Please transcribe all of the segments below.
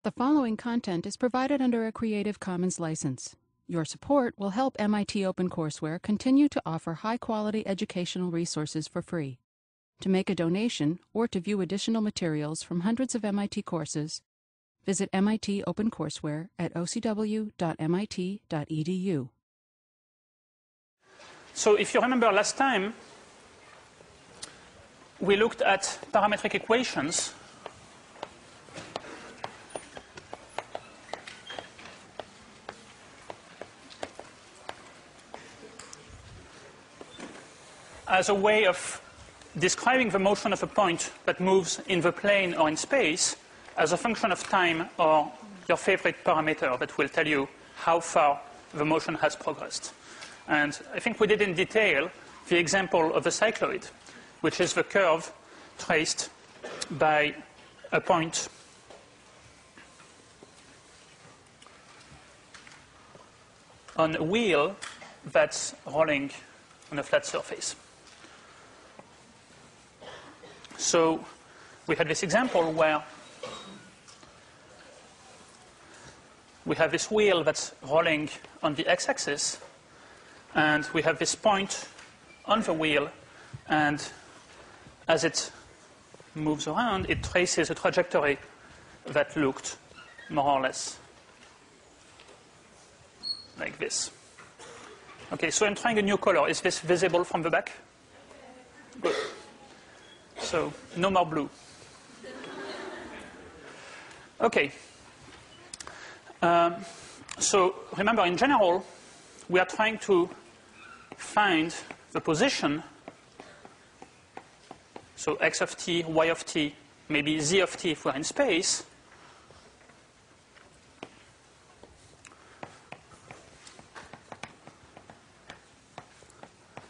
The following content is provided under a Creative Commons license. Your support will help MIT OpenCourseware continue to offer high-quality educational resources for free. To make a donation or to view additional materials from hundreds of MIT courses, visit MIT OpenCourseware at ocw.mit.edu. So if you remember last time, we looked at parametric equations as a way of describing the motion of a point that moves in the plane or in space as a function of time or your favorite parameter that will tell you how far the motion has progressed. And I think we did in detail the example of the cycloid, which is the curve traced by a point on a wheel that's rolling on a flat surface. So we had this example where we have this wheel that's rolling on the x-axis, and we have this point on the wheel, and as it moves around, it traces a trajectory that looked more or less like this. Okay, so I'm trying a new color. Is this visible from the back? Good. So no more blue. Okay. So remember, in general, we are trying to find the position. So x of t, y of t, maybe z of t if we're in space.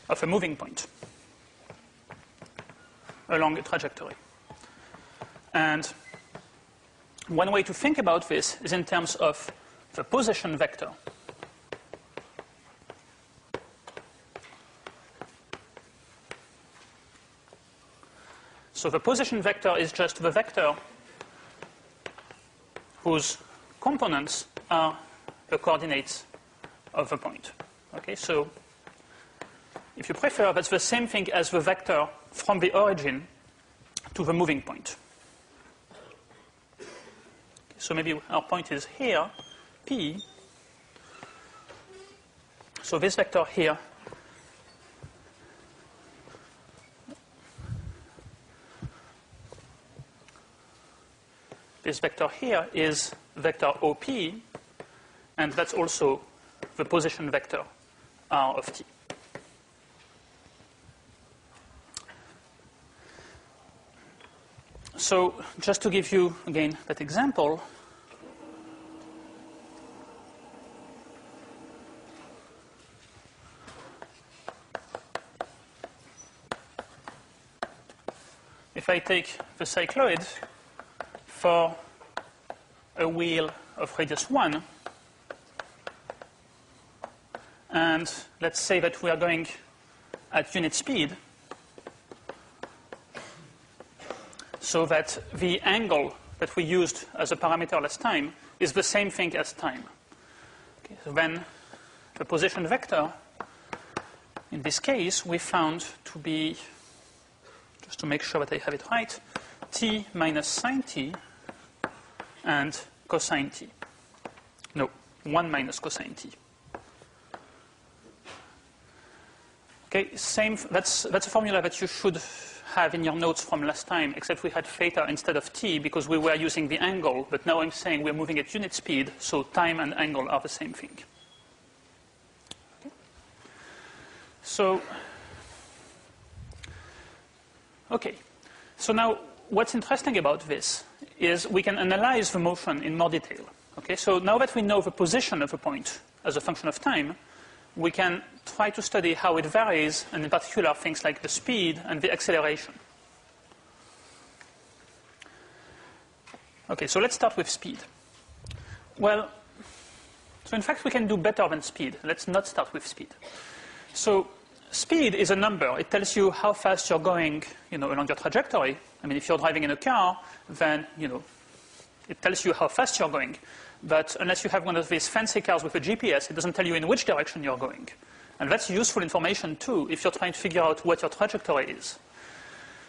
Of a moving point along a trajectory. And one way to think about this is in terms of the position vector. So the position vector is just the vector whose components are the coordinates of the point. Okay, so if you prefer, that's the same thing as the vector from the origin to the moving point. So maybe our point is here, P. So this vector here is vector OP, and that's also the position vector R of t. So just to give you, again, that example, if I take the cycloid for a wheel of radius 1, and let's say that we are going at unit speed, so that the angle that we used as a parameter last time is the same thing as time. Okay, so then the position vector, in this case, we found to be, just to make sure that I have it right, t minus sine t and cosine t. No, 1 minus cosine t. Okay, same. That's a formula that you should have in your notes from last time, except we had theta instead of t because we were using the angle, but now I'm saying we're moving at unit speed, so time and angle are the same thing. Okay. So now what's interesting about this is we can analyze the motion in more detail. Okay, so now that we know the position of a point as a function of time, we can try to study how it varies, and in particular things like the speed and the acceleration. Okay, so let's start with speed. Well, so in fact we can do better than speed. Let's not start with speed. So speed is a number. It tells you how fast you're going, along your trajectory. I mean, if you're driving in a car, then, It tells you how fast you're going. But unless you have one of these fancy cars with a GPS, it doesn't tell you in which direction you're going. And that's useful information, too, if you're trying to figure out what your trajectory is.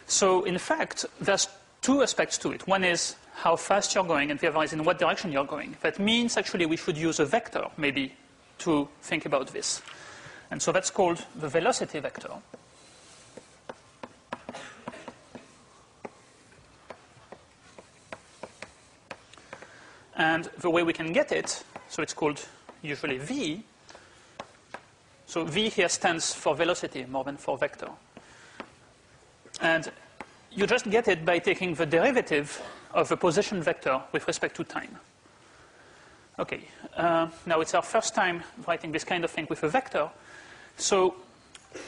So, in fact, there's two aspects to it. One is how fast you're going, and the other is in what direction you're going. That means, actually, we should use a vector, maybe, to think about this. And so that's called the velocity vector. And the way we can get it, so it's called usually v. So v here stands for velocity more than for vector. And you just get it by taking the derivative of a position vector with respect to time. Okay, now it's our first time writing this kind of thing with a vector. So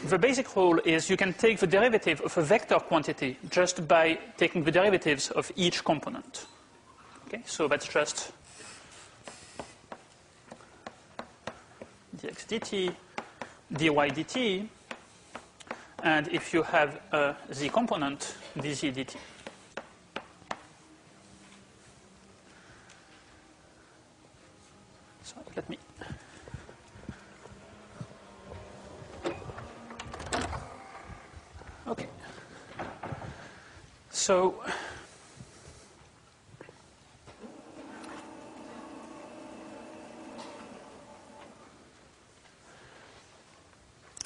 the basic rule is you can take the derivative of a vector quantity just by taking the derivatives of each component. Okay, so that's just dx dt, dy dt, and if you have a z component, dz dt. So let me. Okay. So.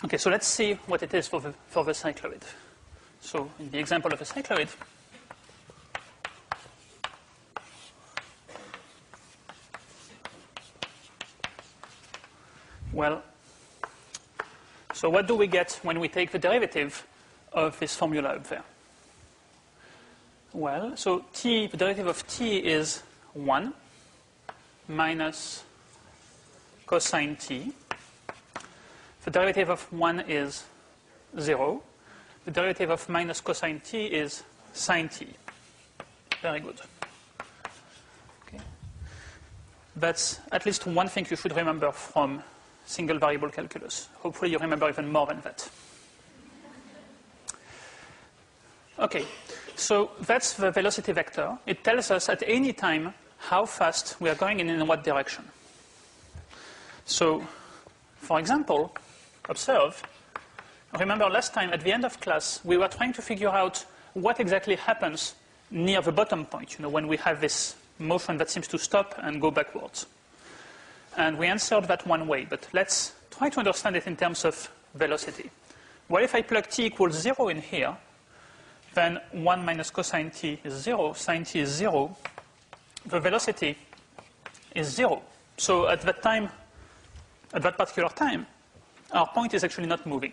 Okay, so let's see what it is for the cycloid. So in the example of a cycloid, well, so what do we get when we take the derivative of this formula up there? Well, so t, the derivative of t is 1 minus cosine t. The derivative of 1 is 0. The derivative of minus cosine t is sine t. Very good. Okay. That's at least one thing you should remember from single variable calculus. Hopefully you remember even more than that. Okay, so that's the velocity vector. It tells us at any time how fast we are going and in what direction. So, for example, observe, remember last time at the end of class, we were trying to figure out what exactly happens near the bottom point, when we have this motion that seems to stop and go backwards. And we answered that one way, but let's try to understand it in terms of velocity. Well, if I plug t equals 0 in here, then 1 minus cosine t is 0, sine t is 0, the velocity is 0. So at that time, at that particular time, our point is actually not moving.